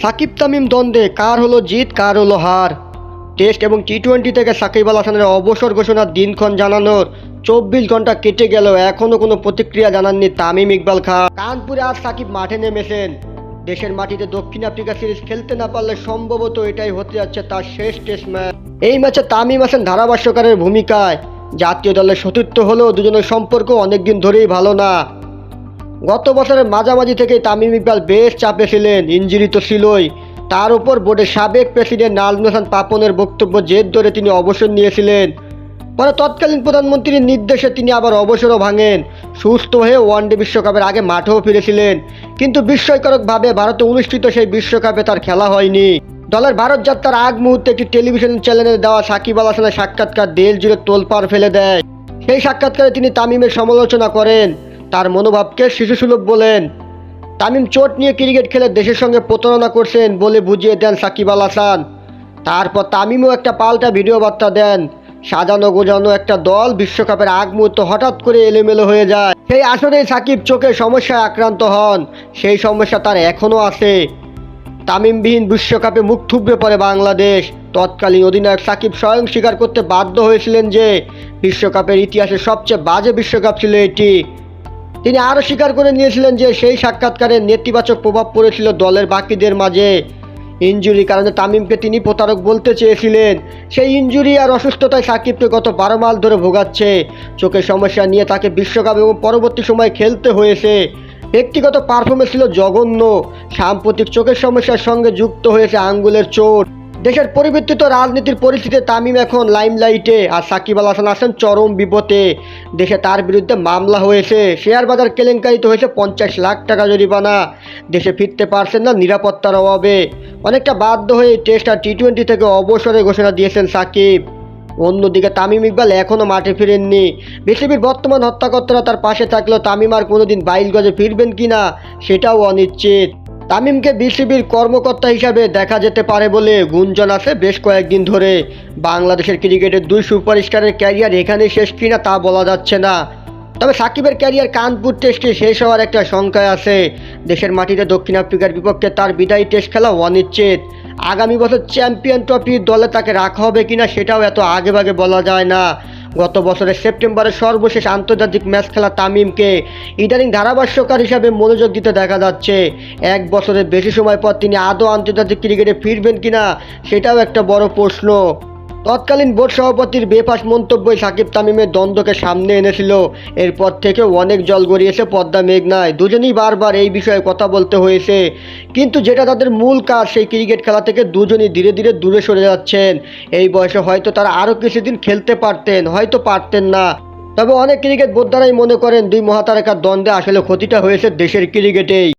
সাকিব তামিম দ্বন্দ্বে কার হলো জিত কার হলো হার। টেস্ট এবং টি-20 থেকে সাকিব আল হাসানের অবসর ঘোষণার দিনক্ষণ জানানোর 24 ঘন্টা কেটে গেল, এখনও কোনো প্রতিক্রিয়া জানাননি তামিম ইকবাল খান। কানপুরে আজ সাকিব মাঠে নেমেছেন। দেশের মাটিতে দক্ষিণ আফ্রিকা সিরিজ খেলতে না পারলে সম্ভবত এটাই হতে যাচ্ছে তার শেষ টেস্ট ম্যাচ। এই ম্যাচে তামিম আছেন ধারাভাষ্যকারের ভূমিকায়। জাতীয় দলের সতীর্থ হলেও দুজনের সম্পর্ক অনেকদিন ধরেই ভালো না। গত বছরের মাঝামাঝি থেকেই তামিম ইকবাল বেশ চাপে ছিলেন, ইনজুরি তো ছিলই। তার উপর বোর্ডের সাবেক প্রেসিডেন্ট নাজমুল হাসান পাপনের বক্তব্য জেদ ধরে তিনি অবসর নিয়েছিলেন। পরে তৎকালীন প্রধানমন্ত্রীর নির্দেশে তিনি আবার অবসরও ভাঙেন। সুস্থ হয়ে ওয়ানডে বিশ্বকাপের আগে মাঠেও ফিরেছিলেন, কিন্তু বিস্ময়করভাবে ভারতে অনুষ্ঠিত সেই বিশ্বকাপে তার খেলা হয়নি। দলের ভারত যাত্রার আগ মুহূর্তে একটি টেলিভিশন চ্যানেলে দেওয়া সাকিব আল হাসানের সাক্ষাৎকার দেশ জুড়ে তোলপাড় ফেলে দেয়। সেই সাক্ষাৎকারে তিনি তামিমের সমালোচনা করেন, তার মনোভাবকে শিশুসুলভ বলেন। তামিম চোট নিয়ে ক্রিকেট খেলে দেশের সঙ্গে প্রতারণা করছেন বলে বুঝিয়ে দেন সাকিব আল হাসান। তারপর তামিমও একটা পাল্টা ভিডিও বার্তা দেন। সাজানো গোজানো একটা দল বিশ্বকাপের আগ মুহূর্ত হঠাৎ করে এলোমেলো হয়ে যায়। সেই আসরেই সাকিব চোখের সমস্যায় আক্রান্ত হন। সেই সমস্যা তার এখনও আছে। তামিমবিহীন বিশ্বকাপে মুখ থুবড়ে পড়ে বাংলাদেশ। তৎকালীন অধিনায়ক সাকিব স্বয়ং স্বীকার করতে বাধ্য হয়েছিলেন যে বিশ্বকাপের ইতিহাসে সবচেয়ে বাজে বিশ্বকাপ ছিল এটি। তিনি আরও স্বীকার করে নিয়েছিলেন যে সেই সাক্ষাৎকারে নেতিবাচক প্রভাব পড়েছিল দলের বাকিদের মাঝে। ইনজুরির কারণে তামিমকে তিনি প্রতারক বলতে চেয়েছিলেন। সেই ইনজুরি আর অসুস্থতায় সাকিবকে গত 12 মাস ধরে ভোগাচ্ছে। চোখের সমস্যা নিয়ে তাকে বিশ্বকাপ এবং পরবর্তী সময় খেলতে হয়েছে। ব্যক্তিগত পারফরমেন্স ছিল জঘন্য। সাম্প্রতিক চোখের সমস্যার সঙ্গে যুক্ত হয়েছে আঙ্গুলের চোট। দেশের পরিবর্তিত রাজনীতির পরিস্থিতিতে তামিম এখন লাইমলাইটে, আর সাকিব আল হাসান আছেন চরম বিপদে। দেশে তার বিরুদ্ধে মামলা হয়েছে, শেয়ার বাজার কেলেঙ্কারিতে হয়েছে 50 লাখ টাকা জরিমানা। দেশে ফিরতে পারছেন না নিরাপত্তার অভাবে। অনেকটা বাধ্য হয়ে টেস্ট আর টি-20 থেকে অবসরের ঘোষণা দিয়েছেন সাকিব। অন্যদিকে তামিম ইকবাল এখনও মাঠে ফিরেননি। বিসিবির বর্তমান হত্যাকর্তারা তার পাশে থাকলেও তামিম আর কোনোদিন 22 গজে ফিরবেন কিনা সেটাও অনিশ্চিত। তামিমকে বিসিবির কর্মকর্তা হিসাবে দেখা যেতে পারে বলে গুঞ্জন আছে বেশ কয়েকদিন ধরে। বাংলাদেশের ক্রিকেটের দুই সুপারস্টারের ক্যারিয়ার এখানেই শেষ কিনা তা বলা যাচ্ছে না। তবে সাকিবের ক্যারিয়ার কানপুর টেস্টে শেষ হওয়ার একটা শঙ্কায় আছে। দেশের মাটিতে দক্ষিণ আফ্রিকার বিপক্ষে তার বিদায়ী টেস্ট খেলা অনিশ্চিত। আগামী বছর চ্যাম্পিয়ন ট্রফির দলে তাকে রাখা হবে কিনা সেটাও এত আগেভাগে বলা যায় না। গত বছরের সেপ্টেম্বরের সর্বশেষ আন্তর্জাতিক ম্যাচ খেলা তামিমকে ইদানিং ধারাভাষ্যকার হিসাবে মনোযোগ দিতে দেখা যাচ্ছে। 1 বছরের বেশি সময় পর তিনি আদৌ আন্তর্জাতিক ক্রিকেটে ফিরবেন কিনা সেটাও একটা বড় প্রশ্ন। তৎকালীন বোর্ড সভাপতির বেফাঁস মন্তব্যই সাকিব তামিমের দ্বন্দ্বকে সামনে এনেছিল। এরপর থেকে অনেক জল গড়িয়েছে পদ্মা মেঘনায়। দুজনেই বারবার এই বিষয়ে কথা বলতে হয়েছে, কিন্তু যেটা তাদের মূল কাজ সেই ক্রিকেট খেলা থেকে দুজনই ধীরে ধীরে দূরে সরে যাচ্ছেন। এই বয়সে হয়তো তারা আরও কিছুদিন খেলতে পারতেন, হয়তো পারতেন না। তবে অনেক ক্রিকেট বোদ্ধারাই মনে করেন দুই মহাতারকার দ্বন্দ্বে আসলে ক্ষতিটা হয়েছে দেশের ক্রিকেটেই।